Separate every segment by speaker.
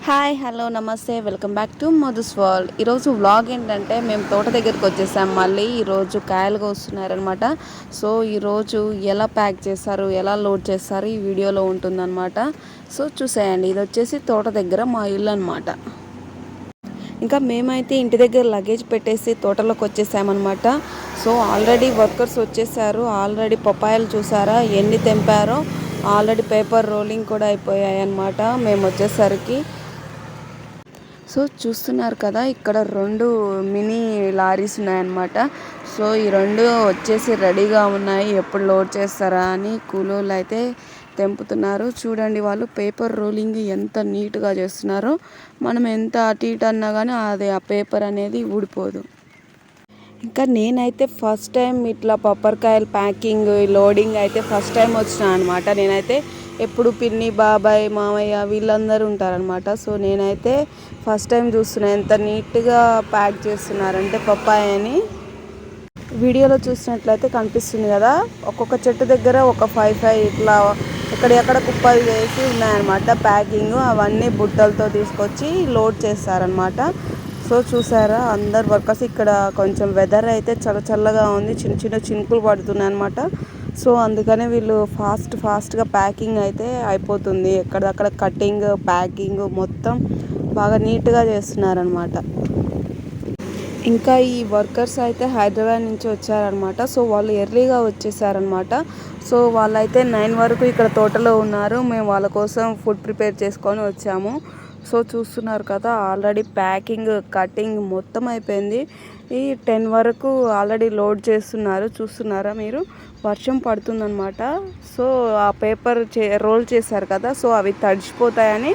Speaker 1: Hi hello నమస్తే welcome back to Madhu's world. ఈరోజు vlog ఏంటంటే మేము తోట దగ్గరికి వచ్చేసాం. మళ్ళీ ఈరోజు కాయలుగా వస్తున్నారనమాట. సో ఈరోజు ఎలా ప్యాక్ చేస్తారు, ఎలా లోడ్ చేస్తారు ఈ వీడియోలో ఉంటుందన్నమాట. సో చూసేయండి, ఇది వచ్చేసి తోట దగ్గర మా ఇల్లు అనమాట. ఇంకా మేమైతే ఇంటి దగ్గర లగేజ్ పెట్టేసి తోటలోకి వచ్చేసామన్నమాట. సో ఆల్రెడీ వర్కర్స్ వచ్చేసారు. ఆల్రెడీ పపాయలు చూసారా ఎన్ని తెంపారో. ఆల్రెడీ పేపర్ రోలింగ్ కూడా అయిపోయాయి అన్నమాట మేము వచ్చేసరికి. సో చూస్తున్నారు కదా, ఇక్కడ 2 మినీ లారీస్ ఉన్నాయన్నమాట. సో ఈ 2 వచ్చేసి రెడీగా ఉన్నాయి, ఎప్పుడు లోడ్ చేస్తారా అని కూలోళ్ళు అయితే తెంపుతున్నారు. చూడండి వాళ్ళు పేపర్ రోలింగ్ ఎంత నీట్గా చేస్తున్నారో. మనం ఎంత అటు ఇటు అన్నా కానీ అది ఆ పేపర్ అనేది ఊడిపోదు. ఇంకా నేనైతే ఫస్ట్ టైం ఇట్లా పప్పర్కాయలు ప్యాకింగ్ లోడింగ్ అయితే ఫస్ట్ టైం వచ్చినా అనమాట. నేనైతే ఎప్పుడు పిన్ని బాబాయ్ మామయ్య వీళ్ళందరూ ఉంటారనమాట. సో నేనైతే ఫస్ట్ టైం చూస్తున్నాను ఎంత నీట్గా ప్యాక్ చేస్తున్నారంటే పప్పాయని. వీడియోలో చూసినట్లయితే కనిపిస్తుంది కదా, ఒక్కొక్క చెట్టు దగ్గర ఒక 5 ఇట్లా ఎక్కడెక్కడ కుప్పలు చేసి ఉన్నాయన్నమాట ప్యాకింగ్. అవన్నీ బుట్టలతో తీసుకొచ్చి లోడ్ చేస్తారనమాట. సో చూసారా అందరు వర్కర్స్. ఇక్కడ కొంచెం వెదర్ అయితే చల్లగా ఉంది, చిన్న చిన్న చినుకులు పడుతున్నాయి అనమాట. సో అందుకనే వీళ్ళు ఫాస్ట్గా ప్యాకింగ్ అయితే అయిపోతుంది. ఎక్కడక్కడ కటింగ్ ప్యాకింగ్ మొత్తం బాగా నీట్గా చేస్తున్నారనమాట. ఇంకా ఈ వర్కర్స్ అయితే హైదరాబాద్ నుంచి వచ్చారనమాట. సో వాళ్ళు ఎర్లీగా వచ్చేసారనమాట. సో వాళ్ళైతే 9 వరకు ఇక్కడ తోటలో ఉన్నారు. మేము వాళ్ళ కోసం ఫుడ్ ప్రిపేర్ చేసుకొని వచ్చాము. సో చూస్తున్నారు కదా, ఆల్రెడీ ప్యాకింగ్ కటింగ్ మొత్తం అయిపోయింది. ఈ 10 వరకు ఆల్రెడీ లోడ్ చేస్తున్నారు. చూస్తున్నారా మీరు, వర్షం పడుతుందన్నమాట. సో ఆ పేపర్ రోల్ చేశారు కదా, సో అవి తడిచిపోతాయని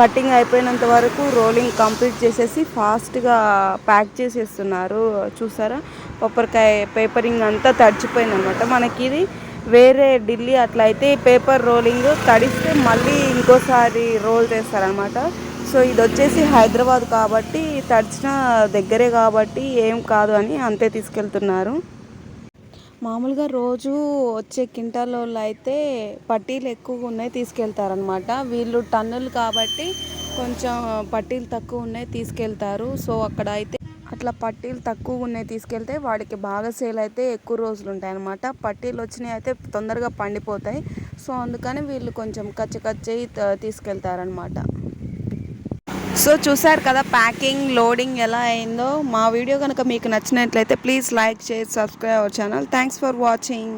Speaker 1: కటింగ్ అయిపోయినంత వరకు రోలింగ్ కంప్లీట్ చేసేసి ఫాస్ట్గా ప్యాక్ చేసేస్తున్నారు. చూసారా పప్పర్కాయ పేపరింగ్ అంతా తడిచిపోయిందనమాట. మనకి ఇది వేరే ఢిల్లీ అట్లా అయితే పేపర్ రోలింగ్ తడిస్తే మళ్ళీ ఇంకోసారి రోల్ చేస్తారనమాట. సో ఇది వచ్చేసి హైదరాబాద్ కాబట్టి తడిచిన దగ్గరే కాబట్టి ఏం కాదు అని అంతే తీసుకెళ్తున్నారు. మామూలుగా రోజు వచ్చే కింటాలోళ్ళు అయితే పట్టీలు ఎక్కువగా ఉన్నాయి తీసుకెళ్తారనమాట. వీళ్ళు టన్నులు కాబట్టి కొంచెం పట్టీలు తక్కువ ఉన్నాయి తీసుకెళ్తారు. సో అక్కడ అయితే అట్లా పట్టీలు తక్కువ ఉన్నాయి తీసుకెళ్తే వాడికి బాగా సేల్ అయితే ఎక్కువ రోజులు ఉంటాయి అన్నమాట. పట్టీలు వచ్చినాయి అయితే తొందరగా పండిపోతాయి. సో అందుకని వీళ్ళు కొంచెం కచ్చి తీసుకెళ్తారనమాట. సో చూసారు కదా ప్యాకింగ్ లోడింగ్ ఎలా అయిందో. మా వీడియో కనుక మీకు నచ్చినట్లయితే please like share subscribe our channel. Thanks for watching.